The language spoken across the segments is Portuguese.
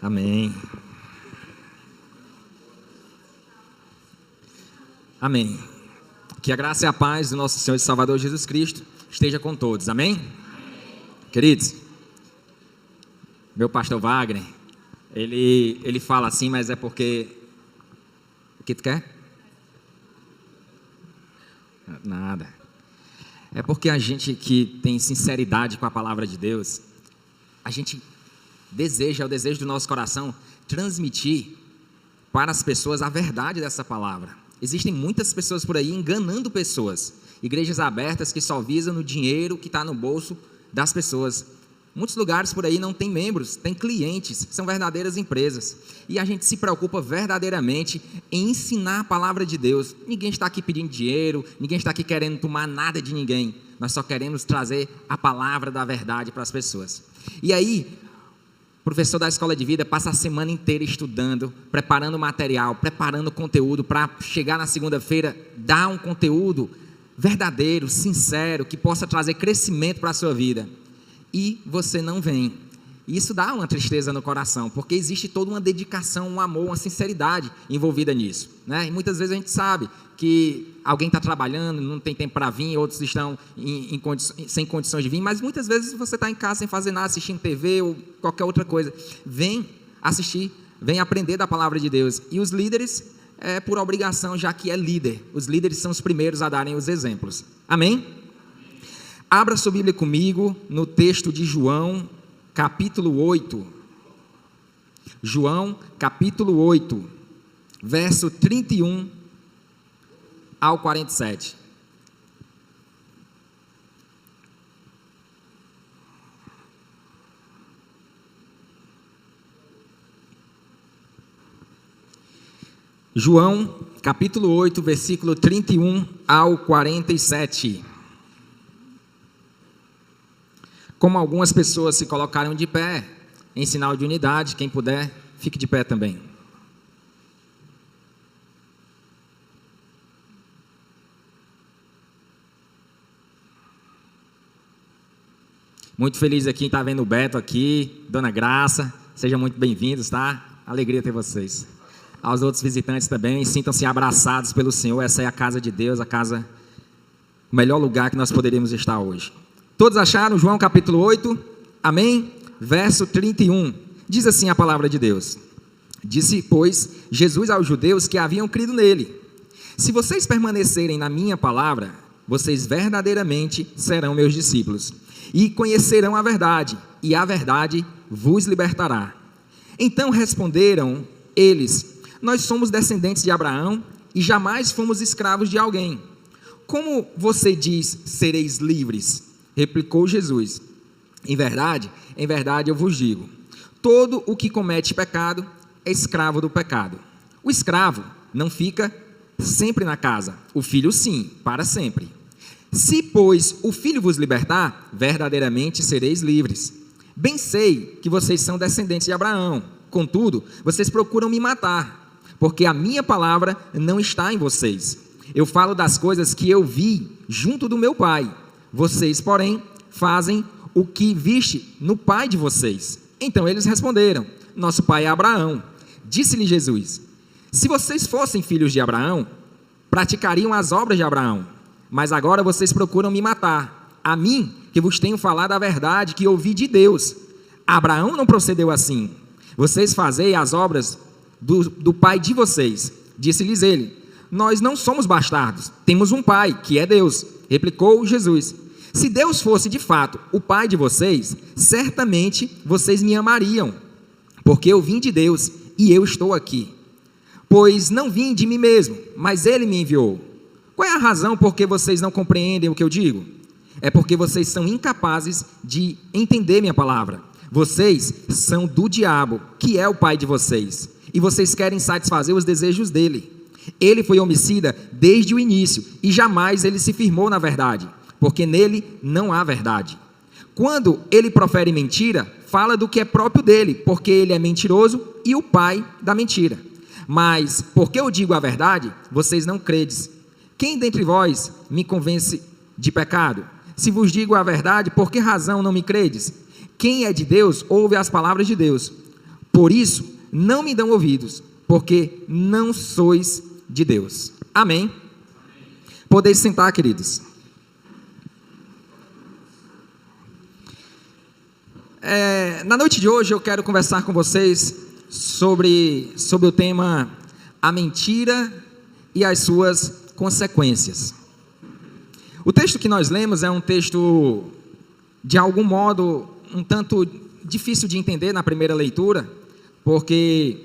Amém. Amém. Que a graça e a paz do nosso Senhor e Salvador Jesus Cristo esteja com todos. Amém? Amém. Queridos, meu pastor Wagner, ele fala assim, mas é porque... O que tu quer? Nada. É porque a gente que tem sinceridade com a palavra de Deus, a gente deseja, é o desejo do nosso coração, transmitir para as pessoas a verdade dessa palavra. Existem muitas pessoas por aí enganando pessoas, igrejas abertas que só visam no dinheiro que está no bolso das pessoas. Muitos lugares por aí não tem membros, tem clientes, são verdadeiras empresas. E a gente se preocupa verdadeiramente em ensinar a palavra de Deus. Ninguém está aqui pedindo dinheiro, ninguém está aqui querendo tomar nada de ninguém. Nós só queremos trazer a palavra da verdade para as pessoas. E aí, o professor da escola de vida passa a semana inteira estudando, preparando material, preparando conteúdo para chegar na segunda-feira, dar um conteúdo verdadeiro, sincero, que possa trazer crescimento para a sua vida. E você não vem. E isso dá uma tristeza no coração, porque existe toda uma dedicação, um amor, uma sinceridade envolvida nisso, né? E muitas vezes a gente sabe que alguém está trabalhando, não tem tempo para vir, outros estão sem condições de vir, mas muitas vezes você está em casa sem fazer nada, assistindo TV ou qualquer outra coisa. Vem assistir, vem aprender da palavra de Deus. E os líderes, por obrigação, já que é líder, os líderes são os primeiros a darem os exemplos. Amém? Abra sua Bíblia comigo no texto de João, capítulo 8. João, capítulo 8, verso 31 ao 47. João, capítulo 8, versículo 31 ao 47. Como algumas pessoas se colocaram de pé, em sinal de unidade, quem puder, fique de pé também. Muito feliz aqui em estar vendo o Beto aqui, Dona Graça, sejam muito bem-vindos, tá? Alegria ter vocês. Aos outros visitantes também, sintam-se abraçados pelo Senhor, essa é a casa de Deus, o melhor lugar que nós poderíamos estar hoje. Todos acharam João capítulo 8? Amém? Verso 31. Diz assim a palavra de Deus. Disse, pois, Jesus aos judeus que haviam crido nele: se vocês permanecerem na minha palavra, vocês verdadeiramente serão meus discípulos, e conhecerão a verdade, e a verdade vos libertará. Então responderam eles: nós somos descendentes de Abraão, e jamais fomos escravos de alguém. Como você diz, sereis livres? Replicou Jesus: em verdade eu vos digo, todo o que comete pecado é escravo do pecado. O escravo não fica sempre na casa, o filho sim, para sempre. Se, pois, o filho vos libertar, verdadeiramente sereis livres. Bem sei que vocês são descendentes de Abraão, contudo, vocês procuram me matar, porque a minha palavra não está em vocês. Eu falo das coisas que eu vi junto do meu pai. Vocês, porém, fazem o que viste no pai de vocês. Então eles responderam: nosso pai é Abraão. Disse-lhe Jesus: se vocês fossem filhos de Abraão, praticariam as obras de Abraão. Mas agora vocês procuram me matar, a mim, que vos tenho falado a verdade que ouvi de Deus. Abraão não procedeu assim. Vocês fazei as obras do pai de vocês. Disse-lhes ele: nós não somos bastardos, temos um pai, que é Deus. Replicou Jesus: se Deus fosse de fato o pai de vocês, certamente vocês me amariam, porque eu vim de Deus e eu estou aqui. Pois não vim de mim mesmo, mas Ele me enviou. Qual é a razão por que vocês não compreendem o que eu digo? É porque vocês são incapazes de entender minha palavra. Vocês são do diabo, que é o pai de vocês, e vocês querem satisfazer os desejos dele. Ele foi homicida desde o início, e jamais ele se firmou na verdade, porque nele não há verdade. Quando ele profere mentira, fala do que é próprio dele, porque ele é mentiroso e o pai da mentira. Mas, porque eu digo a verdade, vocês não credes. Quem dentre vós me convence de pecado? Se vos digo a verdade, por que razão não me credes? Quem é de Deus, ouve as palavras de Deus. Por isso, não me dão ouvidos, porque não sois de Deus. Amém? Podeis sentar, queridos. Na noite de hoje eu quero conversar com vocês sobre o tema a mentira e as suas consequências. O texto que nós lemos é um texto, de algum modo, um tanto difícil de entender na primeira leitura, porque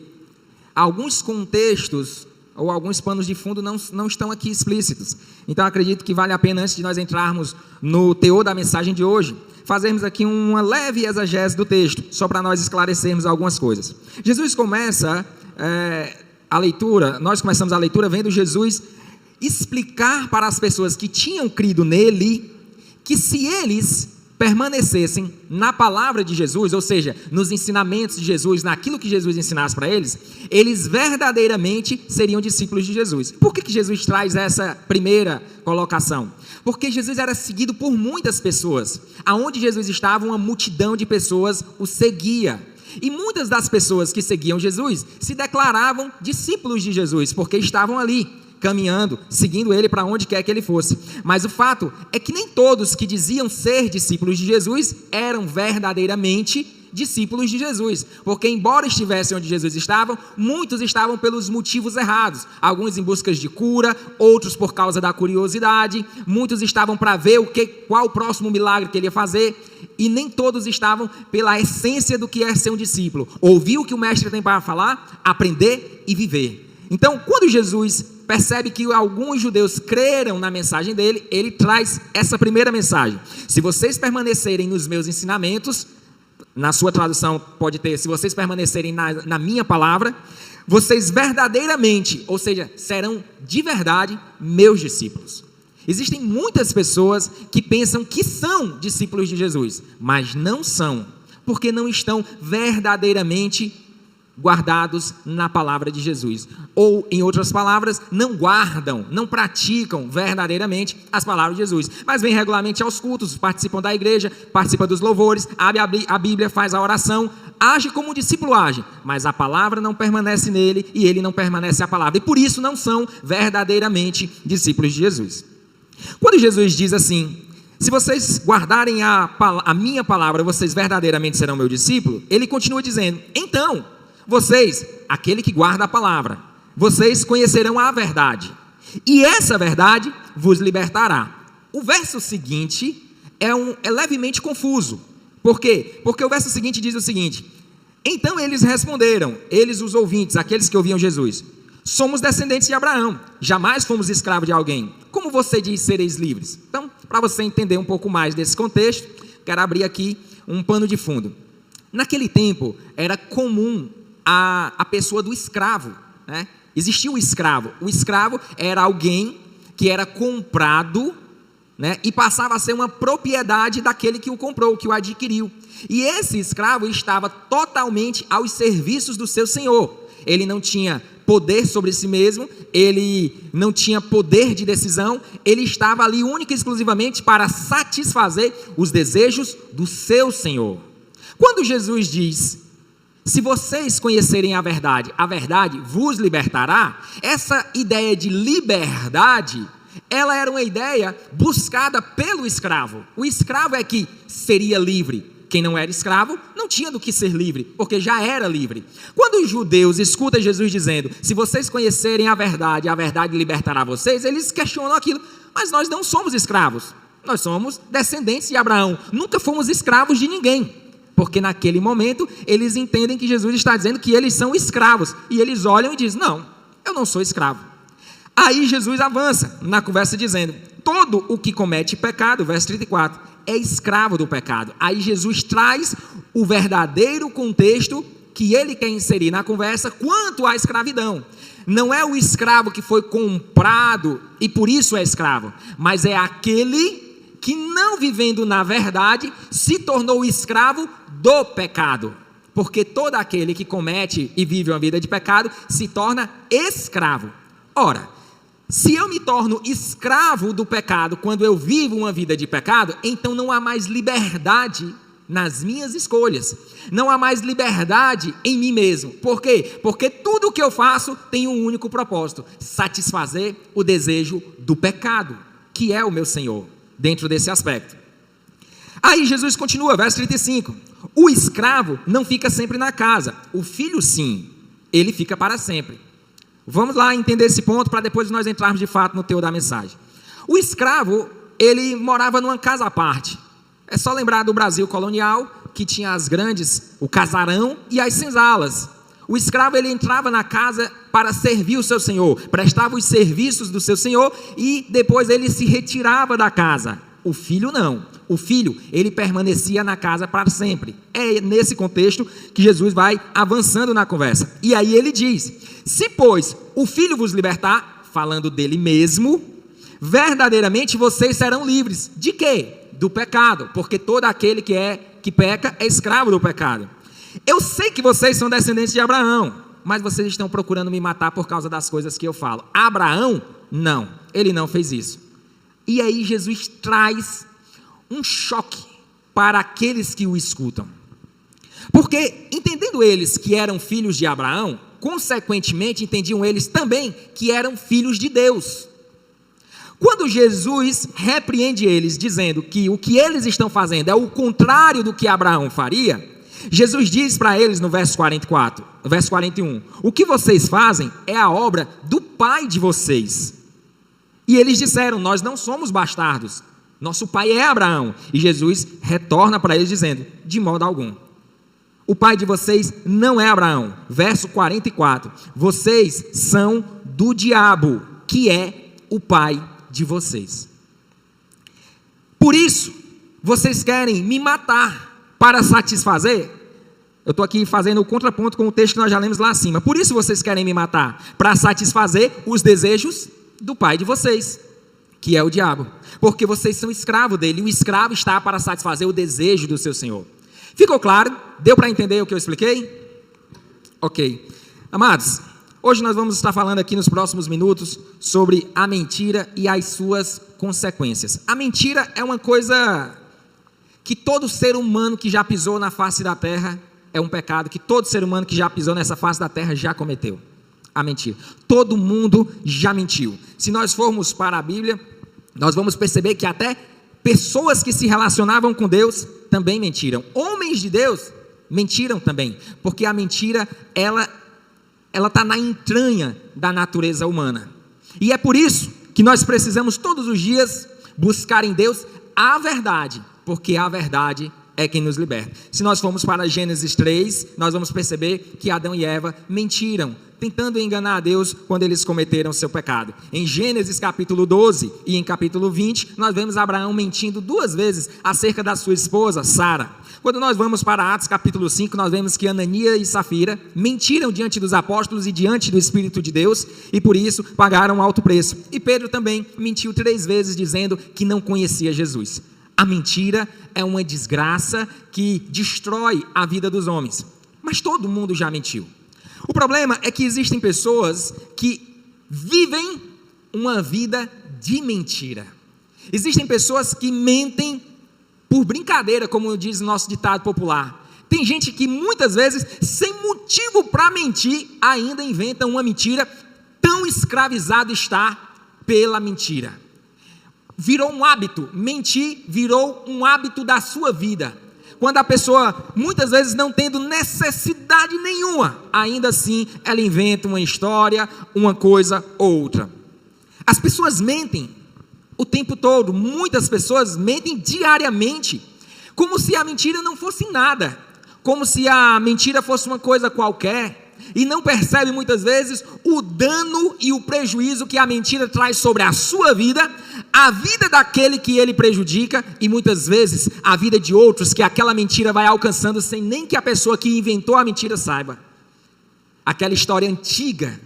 alguns contextos ou alguns panos de fundo não estão aqui explícitos. Então acredito que vale a pena, antes de nós entrarmos no teor da mensagem de hoje, fazermos aqui uma leve exegese do texto, só para nós esclarecermos algumas coisas. Jesus começa a leitura, nós começamos a leitura vendo Jesus explicar para as pessoas que tinham crido nele, que se eles permanecessem na palavra de Jesus, ou seja, nos ensinamentos de Jesus, naquilo que Jesus ensinasse para eles, eles verdadeiramente seriam discípulos de Jesus. Por que Jesus traz essa primeira colocação? Porque Jesus era seguido por muitas pessoas. Aonde Jesus estava, uma multidão de pessoas o seguia. E muitas das pessoas que seguiam Jesus se declaravam discípulos de Jesus, porque estavam ali, caminhando, seguindo ele para onde quer que ele fosse. Mas o fato é que nem todos que diziam ser discípulos de Jesus eram verdadeiramente discípulos de Jesus, porque embora estivessem onde Jesus estava, muitos estavam pelos motivos errados, alguns em busca de cura, outros por causa da curiosidade, muitos estavam para ver qual o próximo milagre que ele ia fazer, e nem todos estavam pela essência do que é ser um discípulo, ouvir o que o mestre tem para falar, aprender e viver. Então, quando Jesus percebe que alguns judeus creram na mensagem dele, ele traz essa primeira mensagem: se vocês permanecerem nos meus ensinamentos, na sua tradução pode ter, se vocês permanecerem na minha palavra, vocês verdadeiramente, ou seja, serão de verdade meus discípulos. Existem muitas pessoas que pensam que são discípulos de Jesus, mas não são, porque não estão verdadeiramente guardados na palavra de Jesus, ou em outras palavras, não guardam, não praticam verdadeiramente as palavras de Jesus, mas vêm regularmente aos cultos, participam da igreja, participam dos louvores, abre a Bíblia, faz a oração, age como um discípulo age, mas a palavra não permanece nele e ele não permanece a palavra, e por isso não são verdadeiramente discípulos de Jesus. Quando Jesus diz assim: se vocês guardarem a minha palavra, vocês verdadeiramente serão meu discípulo, ele continua dizendo: então vocês, aquele que guarda a palavra, vocês conhecerão a verdade, e essa verdade vos libertará. O verso seguinte é levemente confuso. Por quê? Porque o verso seguinte diz o seguinte: então eles responderam, eles os ouvintes, aqueles que ouviam Jesus: somos descendentes de Abraão, jamais fomos escravos de alguém. Como você diz, sereis livres? Então, para você entender um pouco mais desse contexto, quero abrir aqui um pano de fundo. Naquele tempo, era comum a pessoa do escravo, né? Existia o escravo era alguém que era comprado, né? E passava a ser uma propriedade daquele que o comprou, que o adquiriu, e esse escravo estava totalmente aos serviços do seu senhor. Ele não tinha poder sobre si mesmo, ele não tinha poder de decisão, ele estava ali única e exclusivamente para satisfazer os desejos do seu senhor. Quando Jesus diz: se vocês conhecerem a verdade vos libertará, essa ideia de liberdade, ela era uma ideia buscada pelo escravo. O escravo é que seria livre. Quem não era escravo não tinha do que ser livre, porque já era livre. Quando os judeus escutam Jesus dizendo: se vocês conhecerem a verdade libertará vocês, eles questionam aquilo: mas nós não somos escravos, nós somos descendentes de Abraão, nunca fomos escravos de ninguém. Porque naquele momento eles entendem que Jesus está dizendo que eles são escravos, e eles olham e dizem: não, eu não sou escravo. Aí Jesus avança na conversa dizendo: todo o que comete pecado, verso 34, é escravo do pecado. Aí Jesus traz o verdadeiro contexto que ele quer inserir na conversa quanto à escravidão. Não é o escravo que foi comprado e por isso é escravo, mas é aquele que, não vivendo na verdade, se tornou escravo do pecado. Porque todo aquele que comete e vive uma vida de pecado se torna escravo. Ora, se eu me torno escravo do pecado quando eu vivo uma vida de pecado, então não há mais liberdade nas minhas escolhas. Não há mais liberdade em mim mesmo. Por quê? Porque tudo o que eu faço tem um único propósito: satisfazer o desejo do pecado, que é o meu Senhor, dentro desse aspecto. Aí Jesus continua, verso 35. O escravo não fica sempre na casa, o filho sim, ele fica para sempre. Vamos lá entender esse ponto para depois nós entrarmos de fato no teor da mensagem. O escravo, ele morava numa casa à parte. É só lembrar do Brasil colonial, que tinha as grandes, o casarão e as senzalas. O escravo, ele entrava na casa para servir o seu senhor, prestava os serviços do seu senhor e depois ele se retirava da casa. O filho não. O filho, ele permanecia na casa para sempre. É nesse contexto que Jesus vai avançando na conversa. E aí ele diz: se pois o filho vos libertar, falando dele mesmo, verdadeiramente vocês serão livres. De quê? Do pecado, porque todo aquele que peca é escravo do pecado. Eu sei que vocês são descendentes de Abraão, mas vocês estão procurando me matar por causa das coisas que eu falo. Abraão, não, ele não fez isso. E aí Jesus traz um choque para aqueles que o escutam. Porque, entendendo eles que eram filhos de Abraão, consequentemente entendiam eles também que eram filhos de Deus. Quando Jesus repreende eles, dizendo que o que eles estão fazendo é o contrário do que Abraão faria, Jesus diz para eles no verso 44, verso 41, o que vocês fazem é a obra do pai de vocês. E eles disseram: nós não somos bastardos, nosso pai é Abraão. E Jesus retorna para eles dizendo: de modo algum. O pai de vocês não é Abraão. Verso 44, vocês são do diabo, que é o pai de vocês. Por isso, vocês querem me matar para satisfazer. Eu estou aqui fazendo o contraponto com o texto que nós já lemos lá acima. Por isso vocês querem me matar para satisfazer os desejos do pai de vocês, que é o diabo, porque vocês são escravos dele, e o escravo está para satisfazer o desejo do seu senhor. Ficou claro? Deu para entender o que eu expliquei? Ok. Amados, hoje nós vamos estar falando aqui nos próximos minutos sobre a mentira e as suas consequências. A mentira é uma coisa que todo ser humano que já pisou na face da terra, é um pecado que todo ser humano que já pisou nessa face da terra já cometeu. A mentira. Todo mundo já mentiu. Se nós formos para a Bíblia, nós vamos perceber que até pessoas que se relacionavam com Deus também mentiram. Homens de Deus mentiram também, porque a mentira, ela está na entranha da natureza humana. E é por isso que nós precisamos todos os dias buscar em Deus a verdade, porque a verdade é quem nos liberta. Se nós formos para Gênesis 3, nós vamos perceber que Adão e Eva mentiram, tentando enganar a Deus quando eles cometeram seu pecado. Em Gênesis capítulo 12 e em capítulo 20, nós vemos Abraão mentindo 2 vezes acerca da sua esposa, Sara. Quando nós vamos para Atos capítulo 5, nós vemos que Ananias e Safira mentiram diante dos apóstolos e diante do Espírito de Deus, e por isso pagaram um alto preço. E Pedro também mentiu 3 vezes dizendo que não conhecia Jesus. A mentira é uma desgraça que destrói a vida dos homens. Mas todo mundo já mentiu. O problema é que existem pessoas que vivem uma vida de mentira. Existem pessoas que mentem por brincadeira, como diz o nosso ditado popular. Tem gente que muitas vezes, sem motivo para mentir, ainda inventa uma mentira, tão escravizado está pela mentira. Virou um hábito, mentir virou um hábito da sua vida. Quando a pessoa, muitas vezes não tendo necessidade nenhuma, ainda assim ela inventa uma história, uma coisa ou outra. As pessoas mentem o tempo todo, muitas pessoas mentem diariamente, como se a mentira não fosse nada, como se a mentira fosse uma coisa qualquer, e não percebe muitas vezes o dano e o prejuízo que a mentira traz sobre a sua vida, a vida daquele que ele prejudica, e muitas vezes a vida de outros que aquela mentira vai alcançando sem nem que a pessoa que inventou a mentira saiba. Aquela história antiga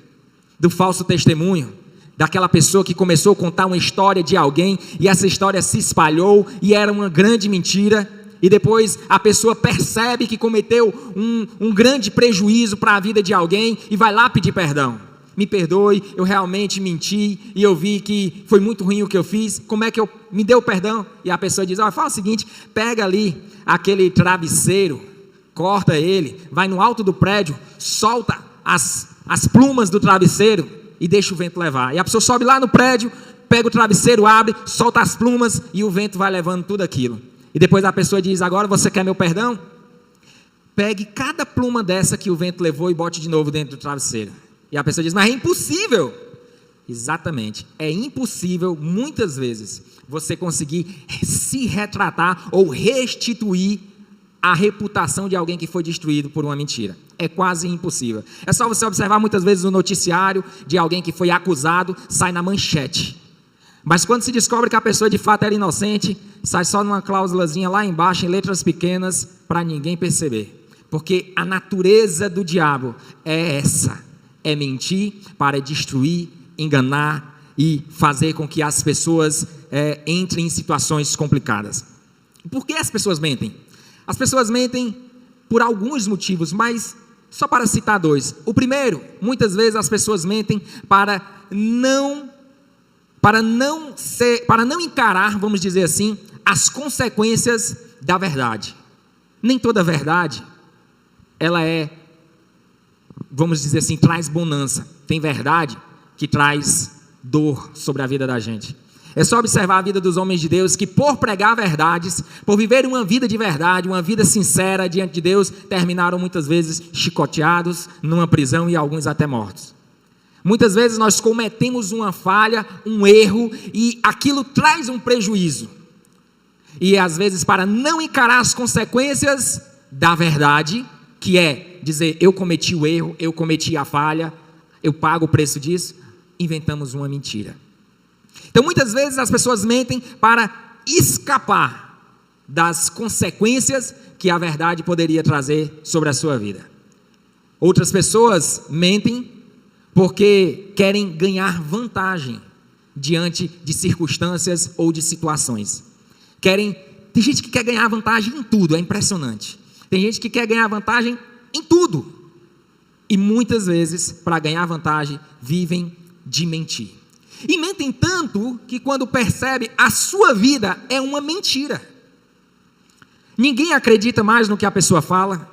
do falso testemunho, daquela pessoa que começou a contar uma história de alguém e essa história se espalhou e era uma grande mentira, e depois a pessoa percebe que cometeu um grande prejuízo para a vida de alguém e vai lá pedir perdão. me perdoe, eu realmente menti e eu vi que foi muito ruim o que eu fiz, como é que eu me dê o perdão? E a pessoa diz, fala o seguinte, pega ali aquele travesseiro, corta ele, vai no alto do prédio, solta as plumas do travesseiro e deixa o vento levar. E a pessoa sobe lá no prédio, pega o travesseiro, abre, solta as plumas e o vento vai levando tudo aquilo. E depois a pessoa diz, agora você quer meu perdão? Pegue cada pluma dessa que o vento levou e bote de novo dentro do travesseiro. E a pessoa diz, mas é impossível. Exatamente, é impossível muitas vezes você conseguir se retratar ou restituir a reputação de alguém que foi destruído por uma mentira. É quase impossível. É só você observar muitas vezes o noticiário de alguém que foi acusado, sai na manchete. Mas quando se descobre que a pessoa de fato era inocente, sai só numa cláusulazinha lá embaixo, em letras pequenas, para ninguém perceber. Porque a natureza do diabo é essa, é mentir para destruir, enganar e fazer com que as pessoas entrem em situações complicadas. Por que as pessoas mentem? As pessoas mentem por alguns motivos, mas só para citar dois. O primeiro, muitas vezes as pessoas mentem para não encarar, vamos dizer assim, as consequências da verdade. Nem toda verdade, ela vamos dizer assim, traz bonança. Tem verdade que traz dor sobre a vida da gente. É só observar a vida dos homens de Deus que por pregar verdades, por viver uma vida de verdade, uma vida sincera diante de Deus, terminaram muitas vezes chicoteados numa prisão e alguns até mortos. Muitas vezes nós cometemos uma falha, um erro e aquilo traz um prejuízo. E às vezes para não encarar as consequências da verdade, que é dizer eu cometi o erro, eu cometi a falha, eu pago o preço disso, inventamos uma mentira. Então muitas vezes as pessoas mentem para escapar das consequências que a verdade poderia trazer sobre a sua vida. Outras pessoas mentem porque querem ganhar vantagem diante de circunstâncias ou de situações. Tem gente que quer ganhar vantagem em tudo, é impressionante. Tem gente que quer ganhar vantagem em tudo. E muitas vezes, para ganhar vantagem, vivem de mentir. E mentem tanto que quando percebe, a sua vida é uma mentira. Ninguém acredita mais no que a pessoa fala.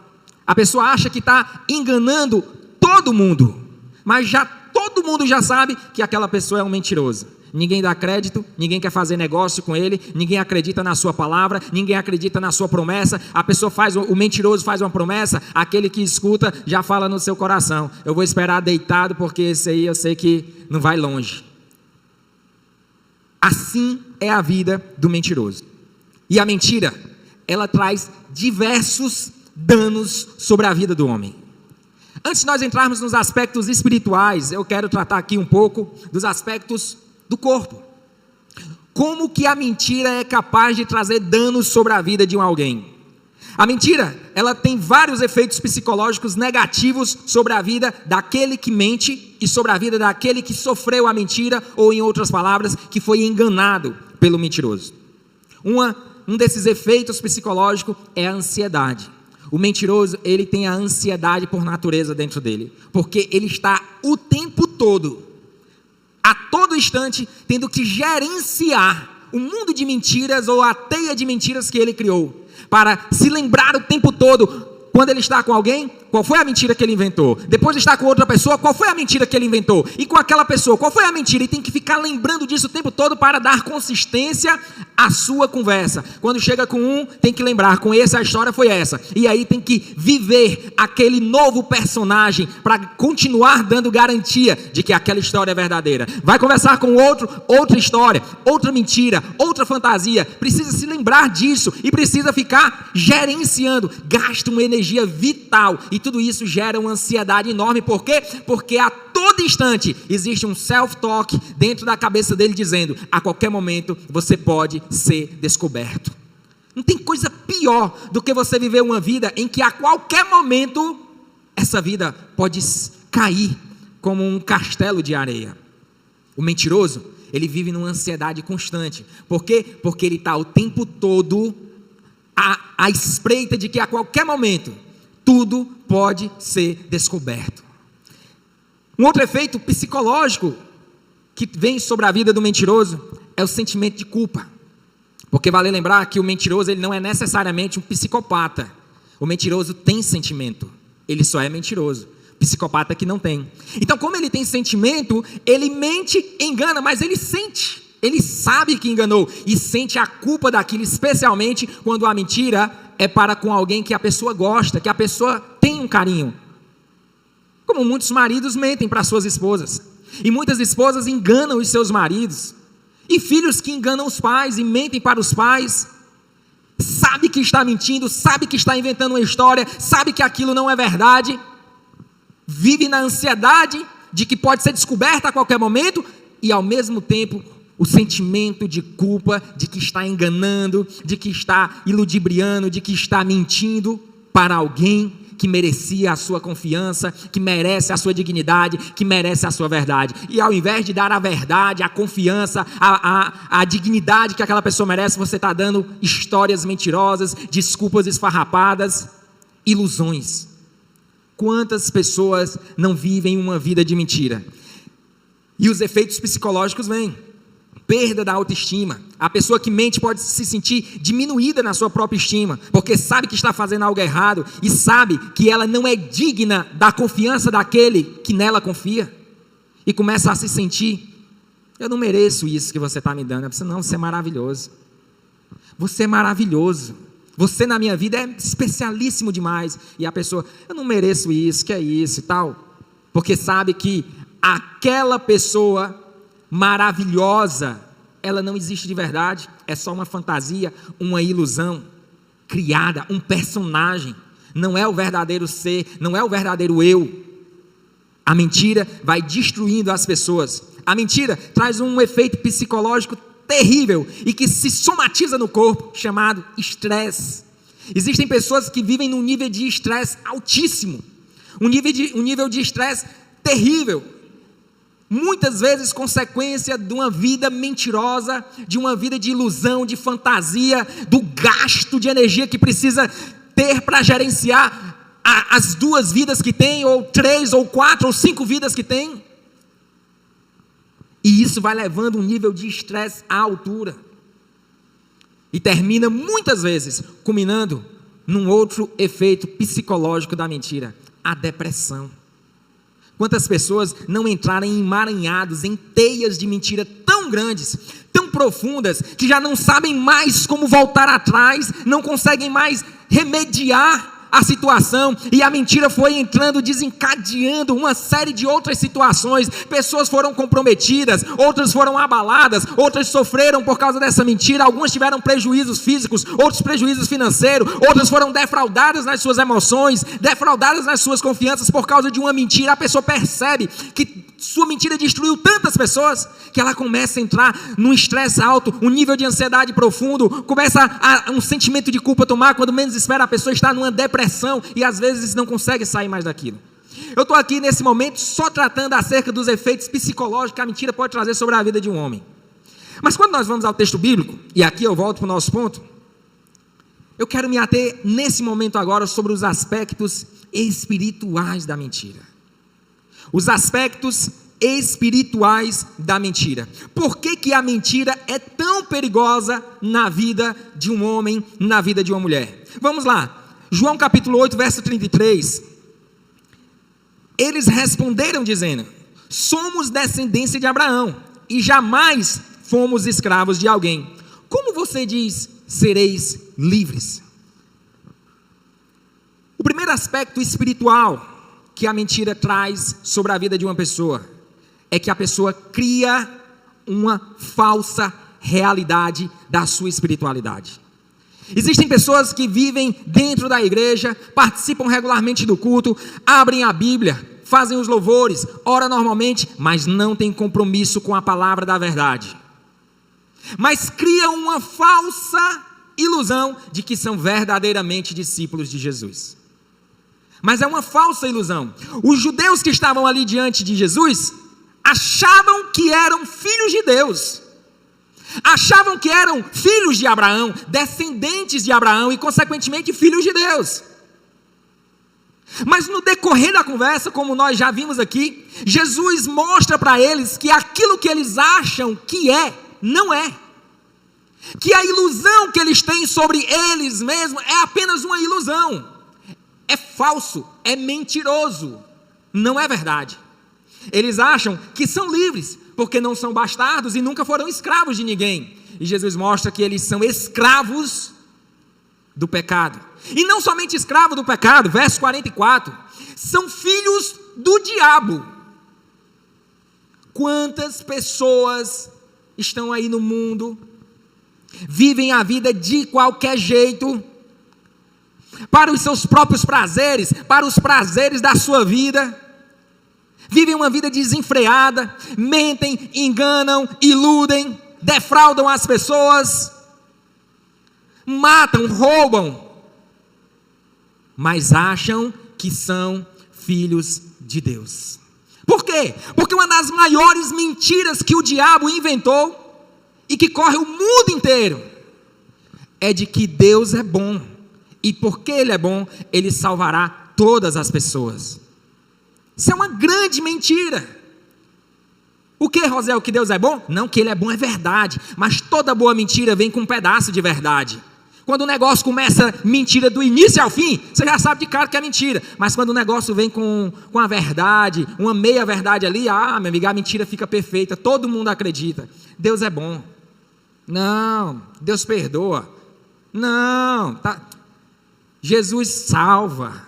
A pessoa acha que está enganando todo mundo. Mas todo mundo já sabe que aquela pessoa é um mentiroso. Ninguém dá crédito, ninguém quer fazer negócio com ele, ninguém acredita na sua palavra, ninguém acredita na sua promessa. A pessoa o mentiroso faz uma promessa, aquele que escuta já fala no seu coração, eu vou esperar deitado porque esse aí eu sei que não vai longe. Assim é a vida do mentiroso. E a mentira, ela traz diversos danos sobre a vida do homem. Antes de nós entrarmos nos aspectos espirituais, eu quero tratar aqui um pouco dos aspectos do corpo. Como que a mentira é capaz de trazer danos sobre a vida de alguém? A mentira, ela tem vários efeitos psicológicos negativos sobre a vida daquele que mente e sobre a vida daquele que sofreu a mentira, ou em outras palavras, que foi enganado pelo mentiroso. Um desses efeitos psicológicos é a ansiedade. O mentiroso, ele tem a ansiedade por natureza dentro dele, porque ele está o tempo todo, a todo instante, tendo que gerenciar o mundo de mentiras ou a teia de mentiras que ele criou, para se lembrar o tempo todo, quando ele está com alguém, qual foi a mentira que ele inventou? Depois de estar com outra pessoa, qual foi a mentira que ele inventou? E com aquela pessoa, qual foi a mentira? E tem que ficar lembrando disso o tempo todo para dar consistência à sua conversa. Quando chega com um, tem que lembrar, com esse a história foi essa. E aí tem que viver aquele novo personagem para continuar dando garantia de que aquela história é verdadeira. Vai conversar com outro, outra história, outra mentira, outra fantasia. Precisa se lembrar disso e precisa ficar gerenciando. Gasta uma energia vital e tudo isso gera uma ansiedade enorme. Por quê? Porque a todo instante existe um self-talk dentro da cabeça dele dizendo, a qualquer momento você pode ser descoberto. Não tem coisa pior do que você viver uma vida em que a qualquer momento essa vida pode cair como um castelo de areia. O mentiroso, ele vive numa ansiedade constante. Por quê? Porque ele está o tempo todo à espreita de que a qualquer momento tudo pode ser descoberto. Um outro efeito psicológico que vem sobre a vida do mentiroso é o sentimento de culpa. Porque vale lembrar que o mentiroso ele não é necessariamente um psicopata. O mentiroso tem sentimento, ele só é mentiroso. Psicopata que não tem. Então, como ele tem sentimento, ele mente, engana, mas ele sente. Ele sabe que enganou e sente a culpa daquilo, especialmente quando a mentira é para com alguém que a pessoa gosta, que a pessoa tem um carinho. Como muitos maridos mentem para suas esposas. E muitas esposas enganam os seus maridos. E filhos que enganam os pais e mentem para os pais. Sabe que está mentindo, sabe que está inventando uma história, sabe que aquilo não é verdade. Vive na ansiedade de que pode ser descoberta a qualquer momento. E ao mesmo tempo, o sentimento de culpa, de que está enganando, de que está iludibriando, de que está mentindo para alguém que merecia a sua confiança, que merece a sua dignidade, que merece a sua verdade. E ao invés de dar a verdade, a confiança, a dignidade que aquela pessoa merece, você está dando histórias mentirosas, desculpas esfarrapadas, ilusões. Quantas pessoas não vivem uma vida de mentira? E os efeitos psicológicos vêm. Perda da autoestima. A pessoa que mente pode se sentir diminuída na sua própria estima, porque sabe que está fazendo algo errado e sabe que ela não é digna da confiança daquele que nela confia. E começa a se sentir, eu não mereço isso que você está me dando. Não, você é maravilhoso. Você é maravilhoso. Você na minha vida é especialíssimo demais. E a pessoa, eu não mereço isso, que é isso e tal. Porque sabe que aquela pessoa maravilhosa, ela não existe de verdade, é só uma fantasia, uma ilusão criada, um personagem, não é o verdadeiro ser, não é o verdadeiro eu. A mentira vai destruindo as pessoas. A mentira traz um efeito psicológico terrível e que se somatiza no corpo, chamado estresse. Existem pessoas que vivem num nível de estresse altíssimo, um nível de estresse terrível. Muitas vezes consequência de uma vida mentirosa, de uma vida de ilusão, de fantasia, do gasto de energia que precisa ter para gerenciar as 2 vidas que tem, ou 3, ou 4, ou 5 vidas que tem. E isso vai levando um nível de estresse à altura. E termina muitas vezes culminando num outro efeito psicológico da mentira, a depressão. Quantas pessoas não entraram emaranhados em teias de mentira tão grandes, tão profundas, que já não sabem mais como voltar atrás, não conseguem mais remediar a situação, e a mentira foi entrando, desencadeando uma série de outras situações. Pessoas foram comprometidas, outras foram abaladas, outras sofreram por causa dessa mentira, algumas tiveram prejuízos físicos, outros prejuízos financeiros, outras foram defraudadas nas suas emoções, defraudadas nas suas confianças por causa de uma mentira. A pessoa percebe que sua mentira destruiu tantas pessoas, que ela começa a entrar num estresse alto, um nível de ansiedade profundo, começa um sentimento de culpa tomar, quando menos espera a pessoa está numa depressão, e às vezes não consegue sair mais daquilo. Eu estou aqui nesse momento só tratando acerca dos efeitos psicológicos que a mentira pode trazer sobre a vida de um homem. Mas quando nós vamos ao texto bíblico, e aqui eu volto para o nosso ponto, eu quero me ater nesse momento agora sobre os aspectos espirituais da mentira. Os aspectos espirituais da mentira. Por que a mentira é tão perigosa na vida de um homem, na vida de uma mulher? Vamos lá. João capítulo 8, verso 33. Eles responderam dizendo: somos descendência de Abraão e jamais fomos escravos de alguém. Como você diz, sereis livres? O primeiro aspecto espiritual que a mentira traz sobre a vida de uma pessoa é que a pessoa cria uma falsa realidade da sua espiritualidade. Existem pessoas que vivem dentro da igreja, participam regularmente do culto, abrem a Bíblia, fazem os louvores, oram normalmente, mas não têm compromisso com a palavra da verdade. Mas criam uma falsa ilusão de que são verdadeiramente discípulos de Jesus. Mas é uma falsa ilusão. Os judeus que estavam ali diante de Jesus achavam que eram filhos de Deus, achavam que eram filhos de Abraão, descendentes de Abraão e consequentemente filhos de Deus. Mas no decorrer da conversa, como nós já vimos aqui, Jesus mostra para eles que aquilo que eles acham que é, não é. Que a ilusão que eles têm sobre eles mesmos é apenas uma ilusão. É falso, é mentiroso, não é verdade. Eles acham que são livres, porque não são bastardos e nunca foram escravos de ninguém. E Jesus mostra que eles são escravos do pecado. E não somente escravos do pecado, verso 44, são filhos do diabo. Quantas pessoas estão aí no mundo, vivem a vida de qualquer jeito, para os seus próprios prazeres, para os prazeres da sua vida, vivem uma vida desenfreada, mentem, enganam, iludem, defraudam as pessoas, matam, roubam, mas acham que são filhos de Deus. Por quê? Porque uma das maiores mentiras que o diabo inventou e que corre o mundo inteiro é de que Deus é bom, e porque Ele é bom, Ele salvará todas as pessoas. Isso é uma grande mentira. O que, Rosel, que Deus é bom? Não, que Ele é bom é verdade, mas toda boa mentira vem com um pedaço de verdade. Quando o negócio começa mentira do início ao fim, você já sabe de cara que é mentira. Mas quando o negócio vem com a verdade, uma meia verdade ali, meu amigo, a mentira fica perfeita, todo mundo acredita. Deus é bom. Não, Deus perdoa. Não, Jesus salva.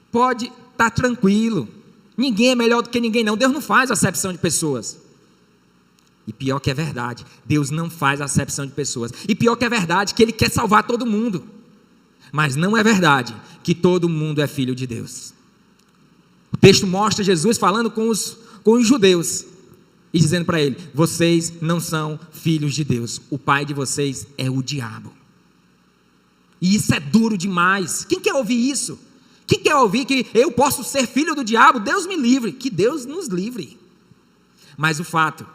Pode estar tranquilo. Ninguém é melhor do que ninguém não. Deus não faz acepção de pessoas. E pior que é verdade, Deus não faz acepção de pessoas. E pior que é verdade, que Ele quer salvar todo mundo. Mas não é verdade que todo mundo é filho de Deus. O texto mostra Jesus falando com os judeus e dizendo para ele: vocês não são filhos de Deus, o pai de vocês é o diabo. E isso é duro demais. Quem quer ouvir isso? Quem quer ouvir que eu posso ser filho do diabo? Deus me livre, que Deus nos livre. Mas o fato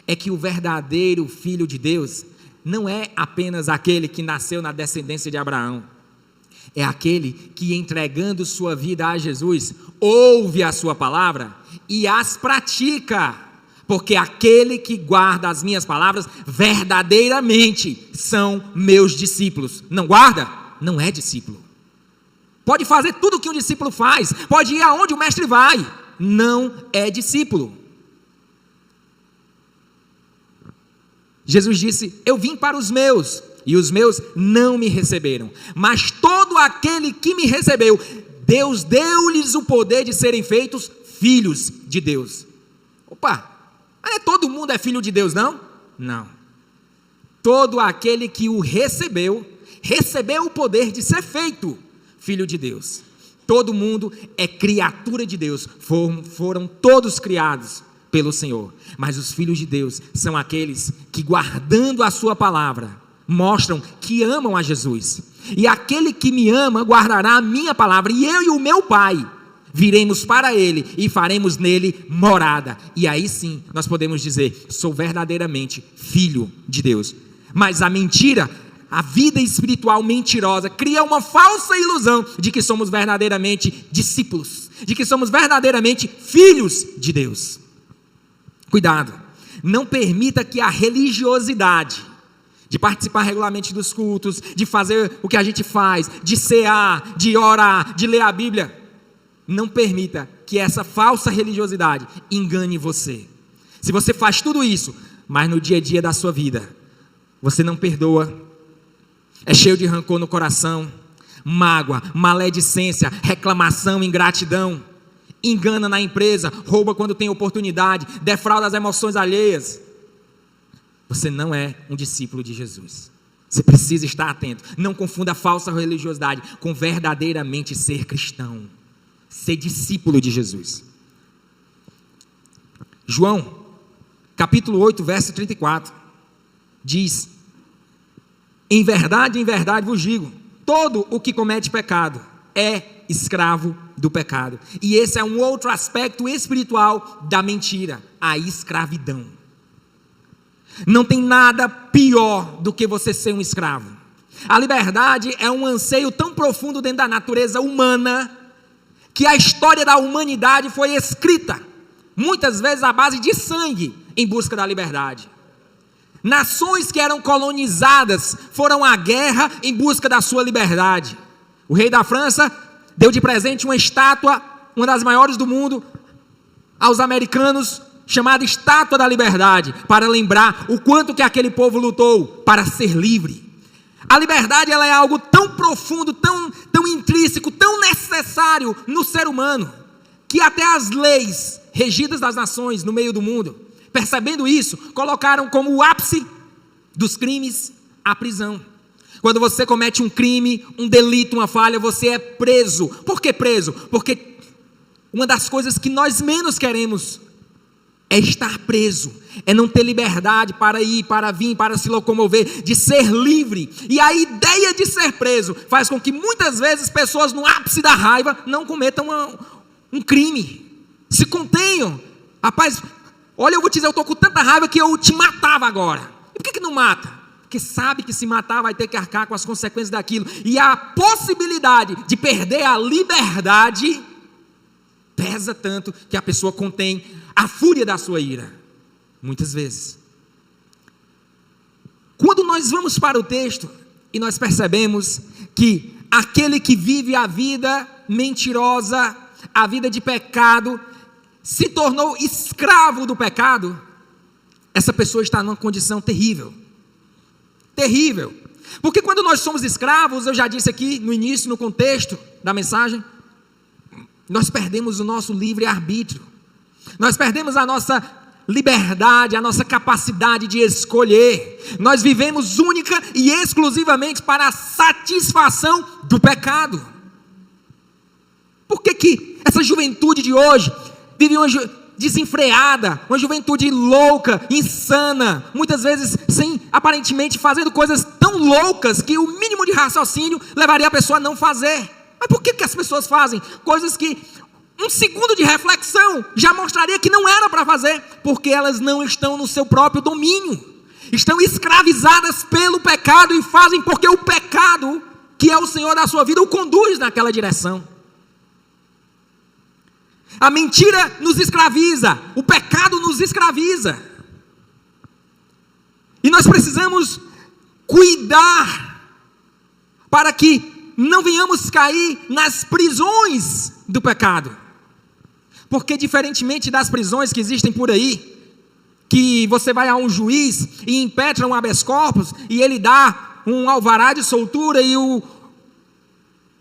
é que o verdadeiro filho de Deus não é apenas aquele que nasceu na descendência de Abraão. É aquele que, entregando sua vida a Jesus, ouve a sua palavra e as pratica. Porque aquele que guarda as minhas palavras verdadeiramente são meus discípulos. Não guarda? Não é discípulo. Pode fazer tudo o que um discípulo faz, pode ir aonde o mestre vai, não é discípulo. Jesus disse: eu vim para os meus, e os meus não me receberam, mas todo aquele que me recebeu, Deus deu-lhes o poder de serem feitos filhos de Deus. Opa, todo mundo é filho de Deus, não? Não. Todo aquele que o recebeu, recebeu o poder de ser feito filho de Deus. Todo mundo é criatura de Deus, foram todos criados pelo Senhor, mas os filhos de Deus são aqueles que, guardando a sua palavra, mostram que amam a Jesus. E aquele que me ama guardará a minha palavra, e eu e o meu Pai viremos para ele e faremos nele morada. E aí sim nós podemos dizer: sou verdadeiramente filho de Deus. Mas a mentira, a vida espiritual mentirosa, cria uma falsa ilusão de que somos verdadeiramente discípulos, de que somos verdadeiramente filhos de Deus. Cuidado, não permita que a religiosidade de participar regularmente dos cultos, de fazer o que a gente faz, de cear, de orar, de ler a Bíblia, não permita que essa falsa religiosidade engane você. Se você faz tudo isso, mas no dia a dia da sua vida você não perdoa, é cheio de rancor no coração, mágoa, maledicência, reclamação, ingratidão, engana na empresa, rouba quando tem oportunidade, defrauda as emoções alheias, você não é um discípulo de Jesus. Você precisa estar atento. Não confunda a falsa religiosidade com verdadeiramente ser cristão, ser discípulo de Jesus. João, capítulo 8, verso 34, diz: em verdade vos digo, todo o que comete pecado é escravo do pecado. E esse é um outro aspecto espiritual da mentira, a escravidão. Não tem nada pior do que você ser um escravo. A liberdade é um anseio tão profundo dentro da natureza humana que a história da humanidade foi escrita, muitas vezes à base de sangue, em busca da liberdade. Nações que eram colonizadas foram à guerra em busca da sua liberdade. O rei da França deu de presente uma estátua, uma das maiores do mundo, aos americanos, chamada Estátua da Liberdade, para lembrar o quanto que aquele povo lutou para ser livre. A liberdade, ela é algo tão profundo, tão intrínseco, tão necessário no ser humano, que até as leis regidas das nações no meio do mundo, percebendo isso, colocaram como o ápice dos crimes a prisão. Quando você comete um crime, um delito, uma falha, você é preso. Por que preso? Porque uma das coisas que nós menos queremos é estar preso, é não ter liberdade para ir, para vir, para se locomover, de ser livre. E a ideia de ser preso faz com que muitas vezes pessoas no ápice da raiva não cometam um crime, se contenham. Rapaz, olha, eu vou te dizer, eu estou com tanta raiva que eu te matava agora. E por que não mata? Porque sabe que se matar vai ter que arcar com as consequências daquilo. E a possibilidade de perder a liberdade pesa tanto que a pessoa contém a fúria da sua ira. Muitas vezes, quando nós vamos para o texto e nós percebemos que aquele que vive a vida mentirosa, a vida de pecado, se tornou escravo do pecado, essa pessoa está numa condição terrível. Terrível. Porque quando nós somos escravos, eu já disse aqui no início, no contexto da mensagem, nós perdemos o nosso livre-arbítrio. Nós perdemos a nossa liberdade, a nossa capacidade de escolher. Nós vivemos única e exclusivamente para a satisfação do pecado. Por que essa juventude de hoje vive uma desenfreada, uma juventude louca, insana, muitas vezes sem, aparentemente, fazendo coisas tão loucas que o mínimo de raciocínio levaria a pessoa a não fazer? Mas por que as pessoas fazem coisas que um segundo de reflexão já mostraria que não era para fazer? Porque elas não estão no seu próprio domínio, estão escravizadas pelo pecado e fazem porque o pecado, que é o Senhor da sua vida, o conduz naquela direção. A mentira nos escraviza, o pecado nos escraviza, e nós precisamos cuidar para que não venhamos cair nas prisões do pecado. Porque diferentemente das prisões que existem por aí, que você vai a um juiz e impetra um habeas corpus e ele dá um alvará de soltura e o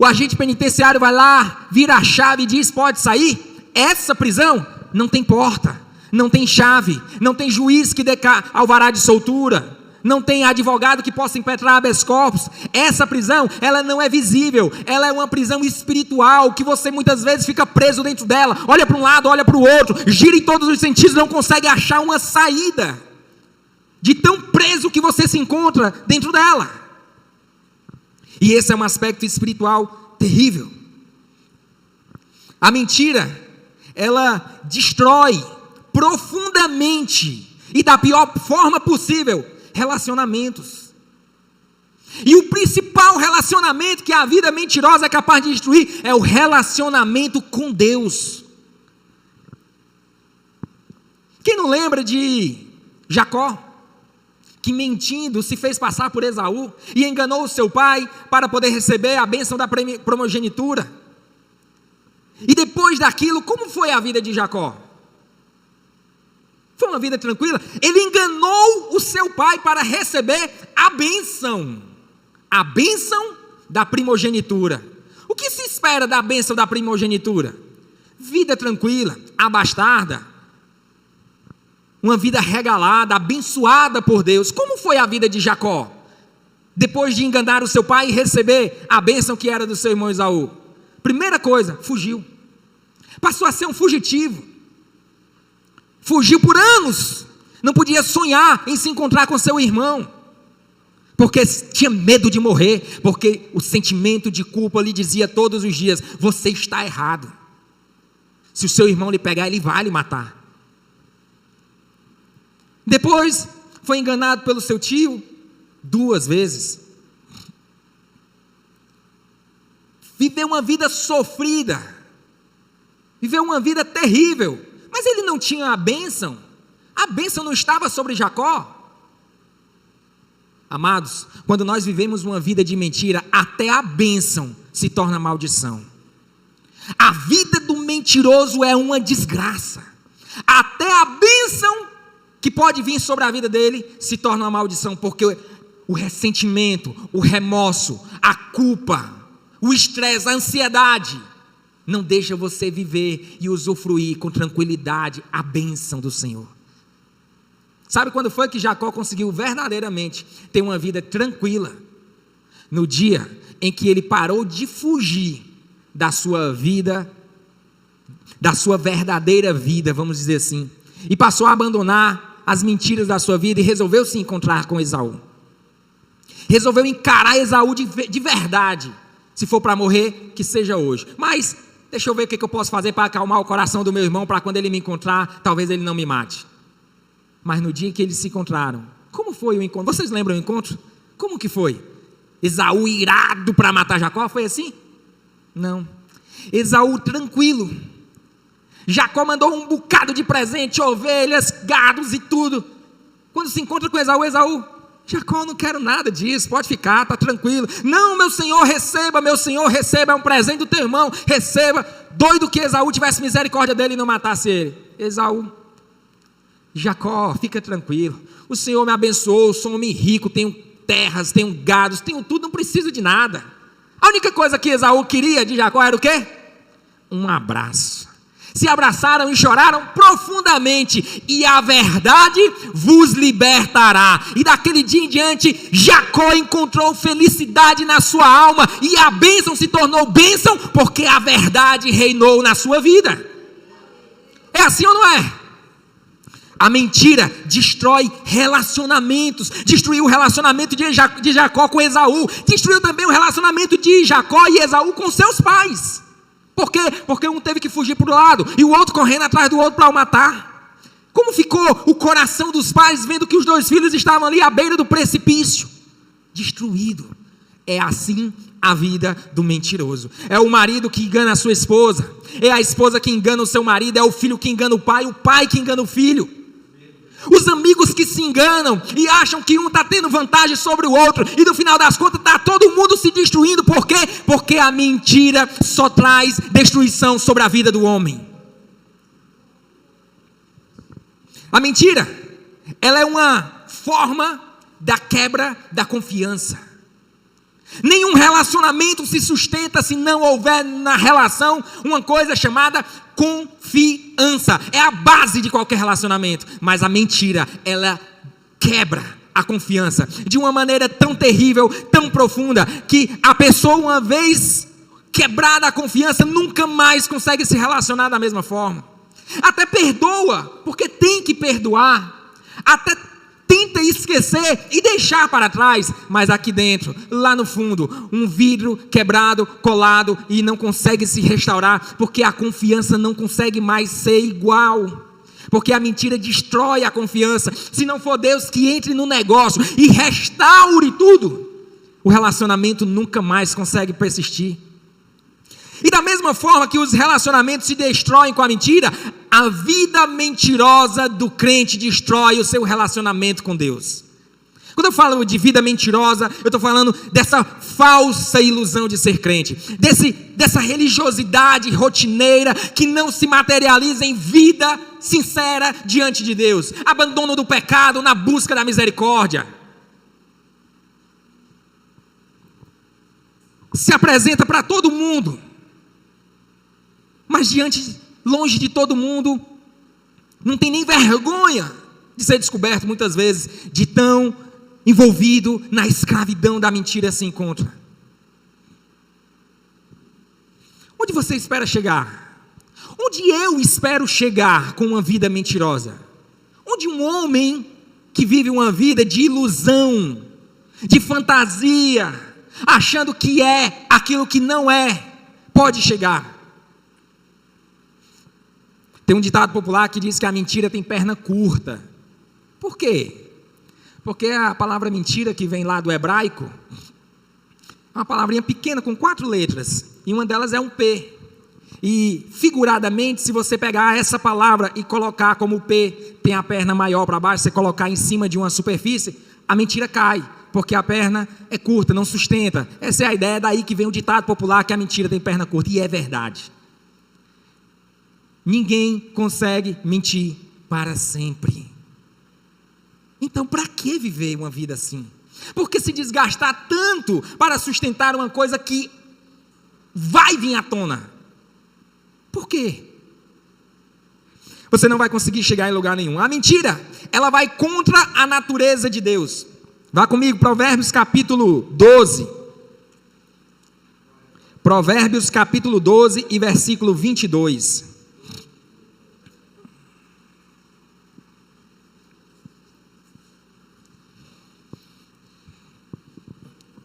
agente penitenciário vai lá, vira a chave e diz pode sair. Essa prisão não tem porta, não tem chave, não tem juiz que dê alvará de soltura, não tem advogado que possa impetrar habeas corpus. Essa prisão, ela não é visível, ela é uma prisão espiritual, que você muitas vezes fica preso dentro dela, olha para um lado, olha para o outro, gira em todos os sentidos, não consegue achar uma saída, de tão preso que você se encontra dentro dela. E esse é um aspecto espiritual terrível. A mentira, ela destrói profundamente e da pior forma possível relacionamentos. E o principal relacionamento que a vida mentirosa é capaz de destruir é o relacionamento com Deus. Quem não lembra de Jacó, que mentindo se fez passar por Esaú e enganou o seu pai para poder receber a bênção da primogenitura? E depois daquilo, como foi a vida de Jacó? Foi uma vida tranquila? Ele enganou o seu pai para receber a bênção da primogenitura. O que se espera da bênção da primogenitura? Vida tranquila, abastada, uma vida regalada, abençoada por Deus. Como foi a vida de Jacó? Depois de enganar o seu pai e receber a bênção que era do seu irmão Esaú. Primeira coisa, fugiu. Passou a ser um fugitivo. Fugiu por anos. Não podia sonhar em se encontrar com seu irmão, porque tinha medo de morrer, porque o sentimento de culpa lhe dizia todos os dias: você está errado. Se o seu irmão lhe pegar, ele vai lhe matar. Depois foi enganado pelo seu tio 2 vezes. Viveu uma vida sofrida. viveu uma vida terrível, mas ele não tinha a bênção não estava sobre Jacó. Amados, quando nós vivemos uma vida de mentira, até a bênção se torna maldição. A vida do mentiroso é uma desgraça. Até a bênção que pode vir sobre a vida dele se torna uma maldição, porque o ressentimento, o remorso, a culpa, o estresse, a ansiedade não deixa você viver e usufruir com tranquilidade a bênção do Senhor. Sabe quando foi que Jacó conseguiu verdadeiramente ter uma vida tranquila? No dia em que ele parou de fugir da sua vida, da sua verdadeira vida, vamos dizer assim, e passou a abandonar as mentiras da sua vida e resolveu se encontrar com Esaú. Resolveu encarar Esaú de verdade. Se for para morrer, que seja hoje. Mas deixa eu ver o que eu posso fazer para acalmar o coração do meu irmão, para quando ele me encontrar, talvez ele não me mate. Mas no dia que eles se encontraram, como foi o encontro? Vocês lembram o encontro? Como que foi? Esaú irado para matar Jacó, foi assim? Não. Esaú tranquilo. Jacó mandou um bocado de presente, ovelhas, gados e tudo. Quando se encontra com Esaú, Jacó, eu não quero nada disso, pode ficar, está tranquilo. Não, meu senhor, receba, é um presente do teu irmão, receba. Doido que Esaú tivesse misericórdia dele e não matasse ele. Jacó, fica tranquilo, o Senhor me abençoou, sou um homem rico, tenho terras, tenho gados, tenho tudo, não preciso de nada. A única coisa que Esaú queria de Jacó era o quê? Um abraço. Se abraçaram e choraram profundamente, e a verdade vos libertará. E daquele dia em diante, Jacó encontrou felicidade na sua alma, e a bênção se tornou bênção, porque a verdade reinou na sua vida. É assim ou não é? A mentira destrói relacionamentos. Destruiu o relacionamento de Jacó com Esaú. Destruiu também o relacionamento de Jacó e Esaú com seus pais. Por quê? Porque um teve que fugir para o lado e o outro correndo atrás do outro para o matar. Como ficou o coração dos pais vendo que os dois filhos estavam ali à beira do precipício? Destruído. É assim a vida do mentiroso. É o marido que engana a sua esposa. É a esposa que engana o seu marido. É o filho que engana o pai que engana o filho. Os amigos que se enganam e acham que um está tendo vantagem sobre o outro, e no final das contas está todo mundo se destruindo. Por quê? Porque a mentira só traz destruição sobre a vida do homem. A mentira, ela é uma forma da quebra da confiança. Nenhum relacionamento se sustenta se não houver na relação uma coisa chamada confiança. É a base de qualquer relacionamento. Mas a mentira, ela quebra a confiança de uma maneira tão terrível, tão profunda, que a pessoa, uma vez quebrada a confiança, nunca mais consegue se relacionar da mesma forma. Até perdoa, porque tem que perdoar. Até tenta esquecer e deixar para trás, mas aqui dentro, lá no fundo, um vidro quebrado, colado, e não consegue se restaurar, porque a confiança não consegue mais ser igual, porque a mentira destrói a confiança. Se não for Deus que entre no negócio e restaure tudo, o relacionamento nunca mais consegue persistir. E da mesma forma que os relacionamentos se destroem com a mentira, a vida mentirosa do crente destrói o seu relacionamento com Deus. Quando eu falo de vida mentirosa, eu estou falando dessa falsa ilusão de ser crente, dessa religiosidade rotineira que não se materializa em vida sincera diante de Deus, abandono do pecado na busca da misericórdia. Se apresenta para todo mundo, mas longe de todo mundo, não tem nem vergonha de ser descoberto muitas vezes, de tão envolvido na escravidão da mentira se encontra. Onde você espera chegar? Onde eu espero chegar com uma vida mentirosa? Onde um homem que vive uma vida de ilusão, de fantasia, achando que é aquilo que não é, pode chegar? Tem um ditado popular que diz que a mentira tem perna curta. Por quê? Porque a palavra mentira, que vem lá do hebraico, é uma palavrinha pequena com 4 letras, e uma delas é um P. E figuradamente, se você pegar essa palavra e colocar como o P tem a perna maior para baixo, você colocar em cima de uma superfície, a mentira cai, porque a perna é curta, não sustenta. Essa é a ideia, daí que vem o ditado popular que a mentira tem perna curta, e é verdade. Ninguém consegue mentir para sempre. Então, para que viver uma vida assim? Por que se desgastar tanto para sustentar uma coisa que vai vir à tona? Por quê? Você não vai conseguir chegar em lugar nenhum. A mentira, ela vai contra a natureza de Deus. Vá comigo, Provérbios capítulo 12. Provérbios capítulo 12 e versículo 22.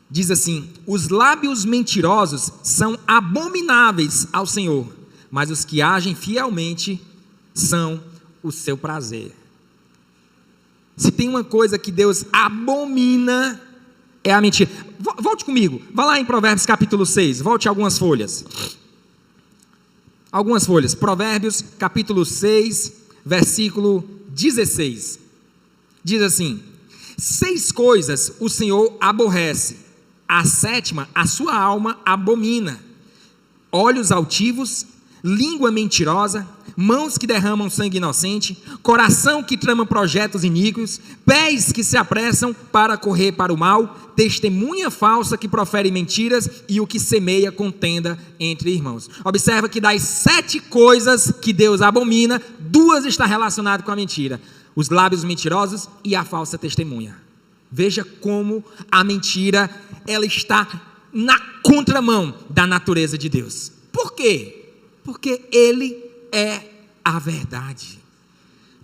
Diz assim: os lábios mentirosos são abomináveis ao Senhor, mas os que agem fielmente são o seu prazer. Se tem uma coisa que Deus abomina, é a mentira. Volte comigo, vá lá em Provérbios capítulo 6, volte algumas folhas. Provérbios capítulo 6, versículo 16. Diz assim: 6 coisas o Senhor aborrece, a 7ª a sua alma abomina: olhos altivos, língua mentirosa, mãos que derramam sangue inocente, coração que trama projetos iníquos, pés que se apressam para correr para o mal, testemunha falsa que profere mentiras e o que semeia contenda entre irmãos. Observa que das 7 coisas que Deus abomina, 2 estão relacionadas com a mentira: os lábios mentirosos e a falsa testemunha. Veja como a mentira, ela está na contramão da natureza de Deus. Por quê? Porque Ele é a verdade.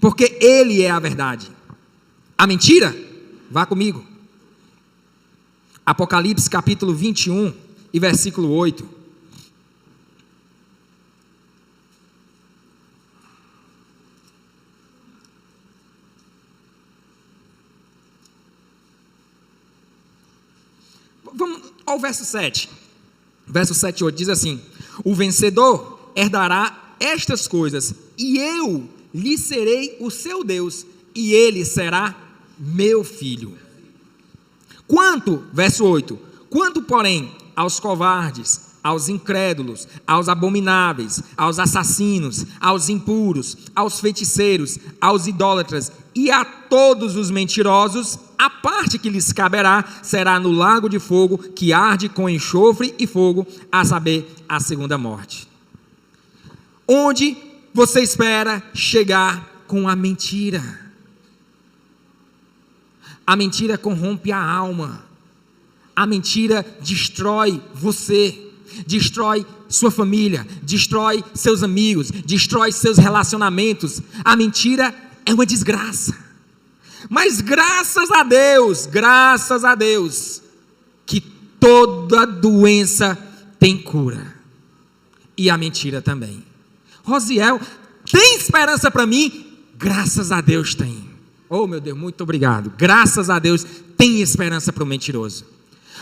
Porque Ele é a verdade. A mentira, vá comigo. Apocalipse capítulo 21 e versículo 8. Vamos ao verso 7. Verso 7 e 8 diz assim: o vencedor herdará estas coisas, e eu lhe serei o seu Deus, e ele será meu filho. Verso 8, quanto porém aos covardes, aos incrédulos, aos abomináveis, aos assassinos, aos impuros, aos feiticeiros, aos idólatras e a todos os mentirosos, a parte que lhes caberá será no lago de fogo que arde com enxofre e fogo, a saber, a segunda morte. Onde você espera chegar com a mentira? A mentira corrompe a alma. A mentira destrói você, destrói sua família, destrói seus amigos, destrói seus relacionamentos. A mentira é uma desgraça. Mas graças a Deus, que toda doença tem cura. E a mentira também. Rosiel, tem esperança para mim? Graças a Deus tem. Oh meu Deus, muito obrigado. Graças a Deus tem esperança para o mentiroso.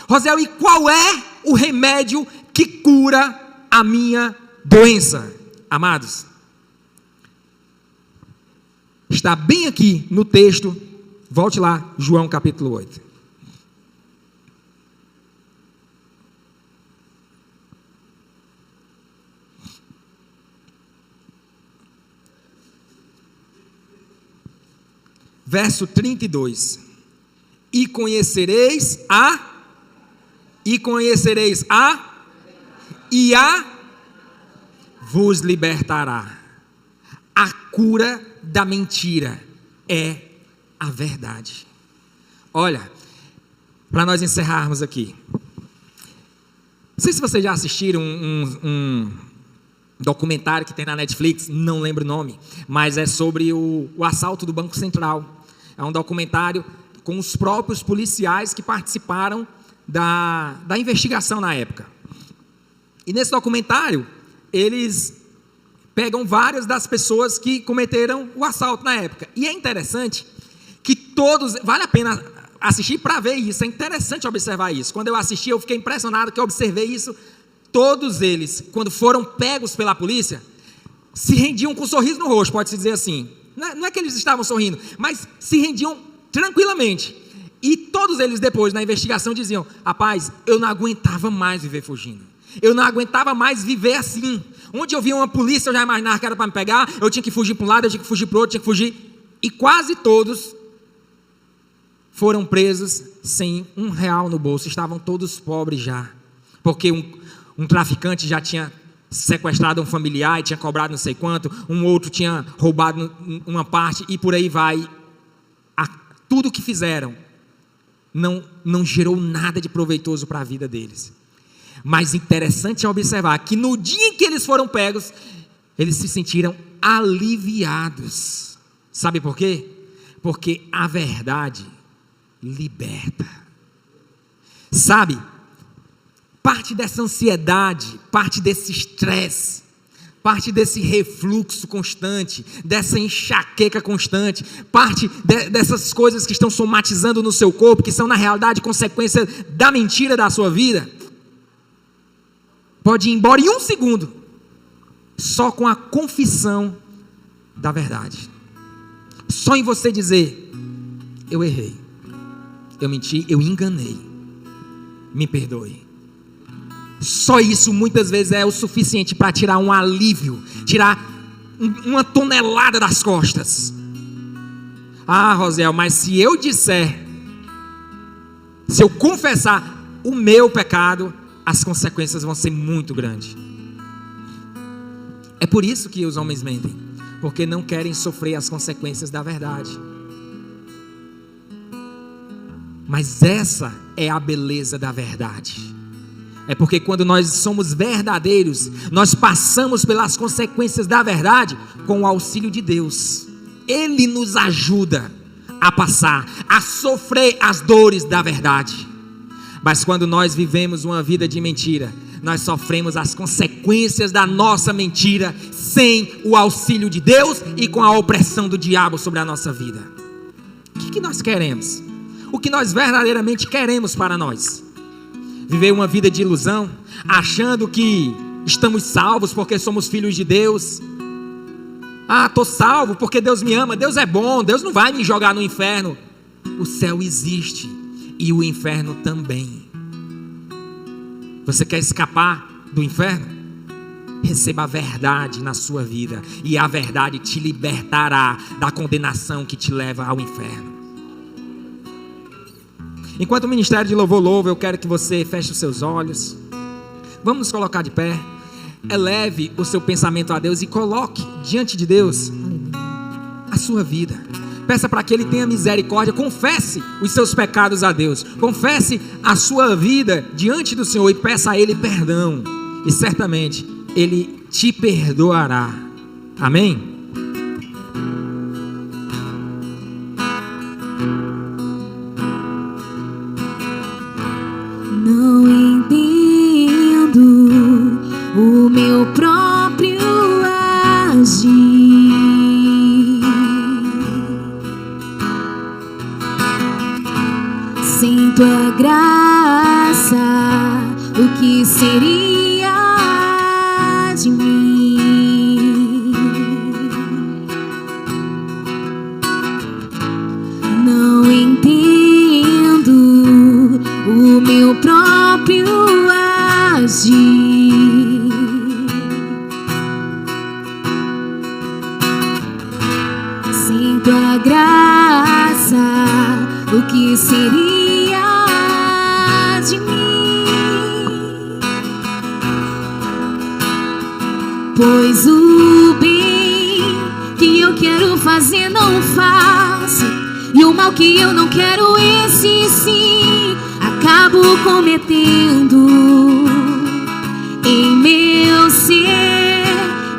Rosiel, e qual é o remédio que cura a minha doença? Amados, está bem aqui no texto. Volte lá, João capítulo 8. Verso 32. E conhecereis a vos libertará. A cura da mentira é a verdade. Olha, para nós encerrarmos aqui, não sei se vocês já assistiram um documentário que tem na Netflix, não lembro o nome, mas é sobre o assalto do Banco Central. É um documentário com os próprios policiais que participaram da investigação na época. E nesse documentário, eles pegam várias das pessoas que cometeram o assalto na época. E é interessante que todos, vale a pena assistir para ver isso, é interessante observar isso. Quando eu assisti, eu fiquei impressionado que eu observei isso. todos eles, quando foram pegos pela polícia, se rendiam com um sorriso no rosto, pode-se dizer assim. Não é que eles estavam sorrindo, mas se rendiam tranquilamente. E todos eles depois, na investigação, diziam: rapaz, eu não aguentava mais viver fugindo. Eu não aguentava mais viver assim. Onde eu via uma polícia, eu já imaginava que era para me pegar. Eu tinha que fugir para um lado, eu tinha que fugir para o outro, tinha que fugir. E quase todos foram presos sem R$1 no bolso. Estavam todos pobres já. Porque um traficante já tinha sequestrado um familiar e tinha cobrado não sei quanto. Um outro tinha roubado uma parte e por aí vai. Tudo que fizeram não gerou nada de proveitoso para a vida deles. Mas interessante é observar que no dia em que eles foram pegos, eles se sentiram aliviados. Sabe por quê? Porque a verdade liberta. Sabe, parte dessa ansiedade, parte desse estresse, parte desse refluxo constante, dessa enxaqueca constante, parte dessas coisas que estão somatizando no seu corpo, que são na realidade consequência da mentira da sua vida, pode ir embora em 1 segundo, só com a confissão da verdade. Só em você dizer: eu errei, eu menti, eu enganei, me perdoe. Só isso muitas vezes é o suficiente para tirar um alívio, tirar uma tonelada das costas. Ah, Rosiel, mas se eu disser, se eu confessar o meu pecado, as consequências vão ser muito grandes. É por isso que os homens mentem, porque não querem sofrer as consequências da verdade. Mas essa é a beleza da verdade. É porque quando nós somos verdadeiros, nós passamos pelas consequências da verdade com o auxílio de Deus. Ele nos ajuda a passar, a sofrer as dores da verdade. Mas quando nós vivemos uma vida de mentira, nós sofremos as consequências da nossa mentira sem o auxílio de Deus e com a opressão do diabo sobre a nossa vida. O que nós queremos? O que nós verdadeiramente queremos para nós? Viver uma vida de ilusão, achando que estamos salvos porque somos filhos de Deus. Ah, estou salvo porque Deus me ama, Deus é bom, Deus não vai me jogar no inferno. O céu existe e o inferno também. Você quer escapar do inferno? Receba a verdade na sua vida, e a verdade te libertará da condenação que te leva ao inferno. Enquanto o Ministério de Louvor louva, eu quero que você feche os seus olhos. Vamos nos colocar de pé. Eleve o seu pensamento a Deus e coloque diante de Deus a sua vida. Peça para que Ele tenha misericórdia. Confesse os seus pecados a Deus. Confesse a sua vida diante do Senhor e peça a Ele perdão. E certamente Ele te perdoará. Amém? Não entendo o meu próprio agir. Sem tua graça, o que seria de mim? Não entendo o meu próprio agir. Sem tua graça, o que seria de mim? Pois o bem que eu quero fazer não faço, e o mal que eu não quero, esse sim acabo cometendo. Em meu ser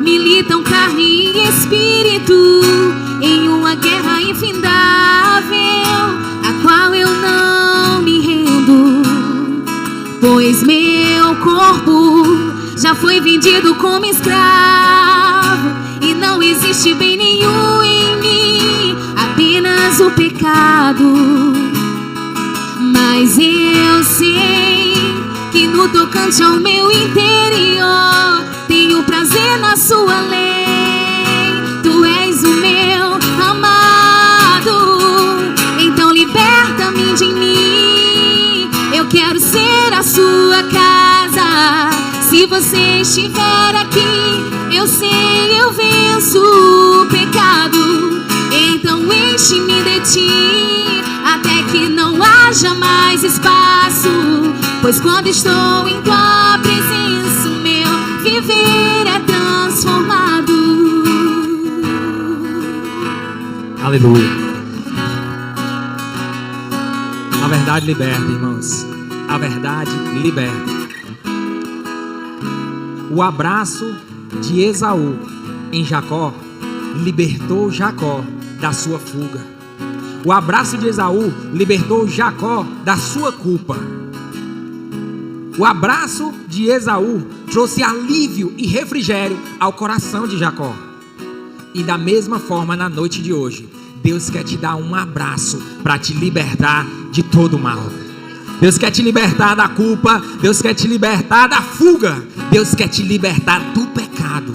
militam carne e espírito, em uma guerra infindável, a qual eu não me rendo. Pois meu corpo já foi vendido como escravo, e não existe bem nenhum em mim, apenas o pecado. Mas eu sei que no tocante ao meu interior tenho prazer na sua lei. Tu és o meu amado, então liberta-me de mim. Eu quero ser a sua casa. Se você estiver aqui, eu sei, eu venço o pecado. Então enche-me de ti, até que não haja mais espaço. Pois quando estou em tua presença, o meu viver é transformado. Aleluia. A verdade liberta, irmãos. A verdade liberta. O abraço de Esaú em Jacó libertou Jacó da sua fuga. O abraço de Esaú libertou Jacó da sua culpa. O abraço de Esaú trouxe alívio e refrigério ao coração de Jacó. E da mesma forma, na noite de hoje, Deus quer te dar um abraço para te libertar de todo o mal. Deus quer te libertar da culpa. Deus quer te libertar da fuga. Deus quer te libertar do pecado.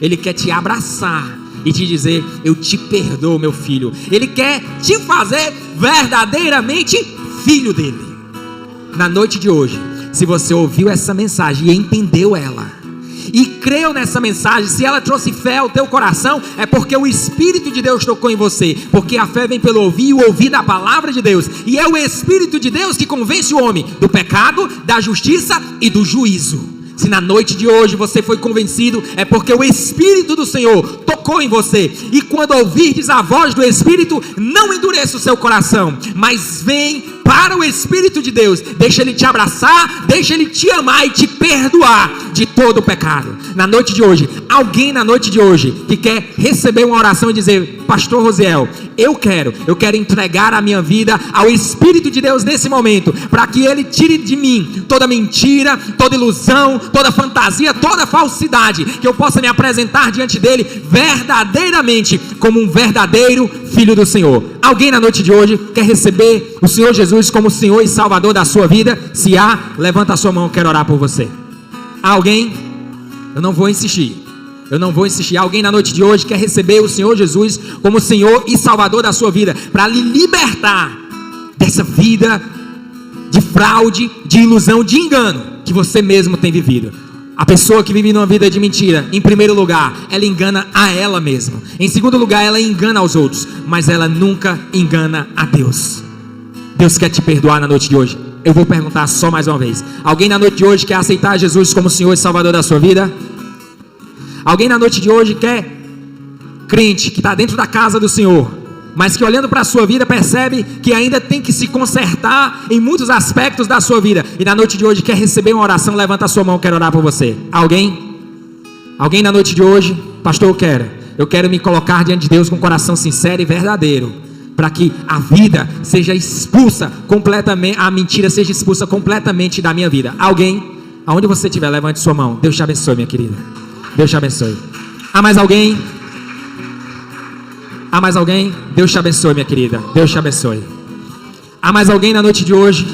Ele quer te abraçar e te dizer: eu te perdoo, meu filho. Ele quer te fazer verdadeiramente filho dele. Na noite de hoje, se você ouviu essa mensagem e entendeu ela, e creu nessa mensagem, se ela trouxe fé ao teu coração, é porque o Espírito de Deus tocou em você. Porque a fé vem pelo ouvir, e o ouvir da palavra de Deus. E é o Espírito de Deus que convence o homem do pecado, da justiça e do juízo. Se na noite de hoje você foi convencido, é porque o Espírito do Senhor tocou em você. E quando ouvirdes a voz do Espírito, não endureça o seu coração, mas vem para o Espírito de Deus. Deixa Ele te abraçar, deixa Ele te amar e te perdoar de todo o pecado. Na noite de hoje, alguém na noite de hoje que quer receber uma oração e dizer: Pastor Rosiel, eu quero entregar a minha vida ao Espírito de Deus nesse momento, para que Ele tire de mim toda mentira, toda ilusão, toda fantasia, toda falsidade, que eu possa me apresentar diante dEle verdadeiramente como um verdadeiro filho do Senhor. Alguém na noite de hoje quer receber o Senhor Jesus como Senhor e Salvador da sua vida? Se há, levanta a sua mão, eu quero orar por você. Alguém? Eu não vou insistir. Alguém na noite de hoje quer receber o Senhor Jesus como Senhor e Salvador da sua vida, para lhe libertar dessa vida de fraude, de ilusão, de engano que você mesmo tem vivido. A pessoa que vive numa vida de mentira, em primeiro lugar, ela engana a ela mesma. Em segundo lugar, ela engana aos outros, mas ela nunca engana a Deus. Deus quer te perdoar na noite de hoje. Eu vou perguntar só mais uma vez. Alguém na noite de hoje quer aceitar Jesus como Senhor e Salvador da sua vida? Alguém na noite de hoje quer, crente, que está dentro da casa do Senhor, mas que olhando para a sua vida percebe que ainda tem que se consertar em muitos aspectos da sua vida, e na noite de hoje quer receber uma oração? Levanta a sua mão, quero orar por você. Alguém? Alguém na noite de hoje? Pastor, eu quero me colocar diante de Deus com um coração sincero e verdadeiro, para que a vida seja expulsa completamente, a mentira seja expulsa completamente da minha vida. Alguém? Aonde você estiver, levante sua mão. Deus te abençoe, minha querida. Deus te abençoe. Há mais alguém? Há mais alguém? Deus te abençoe, minha querida. Deus te abençoe. Há mais alguém na noite de hoje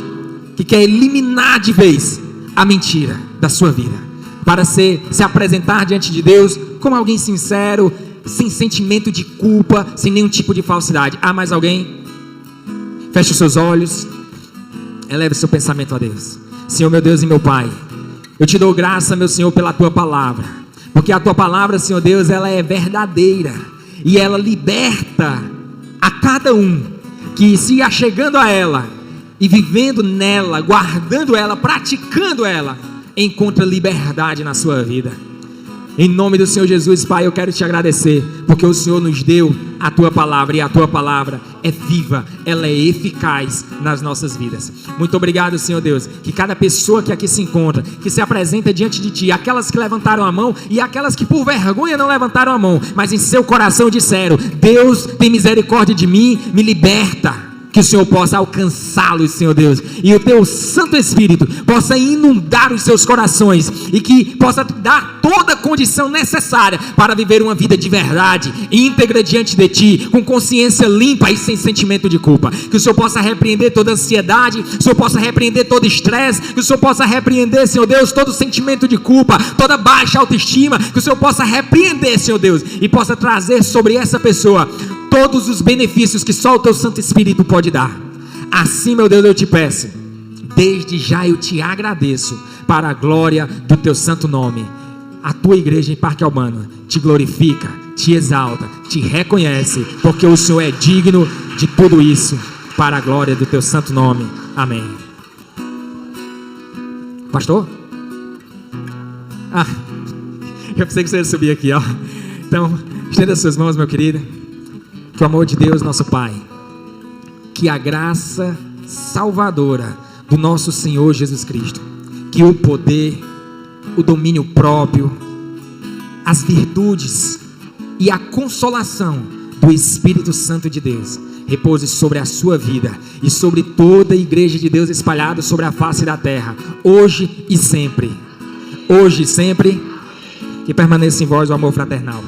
que quer eliminar de vez a mentira da sua vida, para se apresentar diante de Deus como alguém sincero, sem sentimento de culpa, sem nenhum tipo de falsidade? Há mais alguém? Feche os seus olhos, eleve o seu pensamento a Deus. Senhor, meu Deus e meu Pai, eu te dou graça, meu Senhor, pela tua palavra, porque a tua palavra, Senhor Deus, ela é verdadeira e ela liberta a cada um que, se achegando a ela e vivendo nela, guardando ela, praticando ela, encontra liberdade na sua vida. Em nome do Senhor Jesus, Pai, eu quero te agradecer, porque o Senhor nos deu a tua palavra, e a tua palavra é viva, ela é eficaz nas nossas vidas. Muito obrigado, Senhor Deus, que cada pessoa que aqui se encontra, que se apresenta diante de ti, aquelas que levantaram a mão e aquelas que por vergonha não levantaram a mão, mas em seu coração disseram: Deus, tem misericórdia de mim, me liberta. que o Senhor possa alcançá-los, Senhor Deus, e o teu Santo Espírito possa inundar os seus corações, e que possa dar toda a condição necessária para viver uma vida de verdade, íntegra diante de Ti, com consciência limpa e sem sentimento de culpa. Que o Senhor possa repreender toda ansiedade, que o Senhor possa repreender todo estresse, que o Senhor possa repreender, Senhor Deus, todo sentimento de culpa, toda baixa autoestima, que o Senhor possa repreender, Senhor Deus, e possa trazer sobre essa pessoa todos os benefícios que só o teu Santo Espírito pode dar. Assim, meu Deus, eu te peço, desde já eu te agradeço, para a glória do teu santo nome. A tua igreja em Parque Albano te glorifica, te exalta, te reconhece, porque o Senhor é digno de tudo isso, para a glória do teu santo nome. Amém. Pastor? Eu pensei que você ia subir aqui, ó. Então, estenda as suas mãos, meu querido. Que o amor de Deus, nosso Pai, que a graça salvadora do nosso Senhor Jesus Cristo, que o poder, o domínio próprio, as virtudes e a consolação do Espírito Santo de Deus repouse sobre a sua vida e sobre toda a igreja de Deus espalhada sobre a face da terra, hoje e sempre. Hoje e sempre, que permaneça em vós o amor fraternal.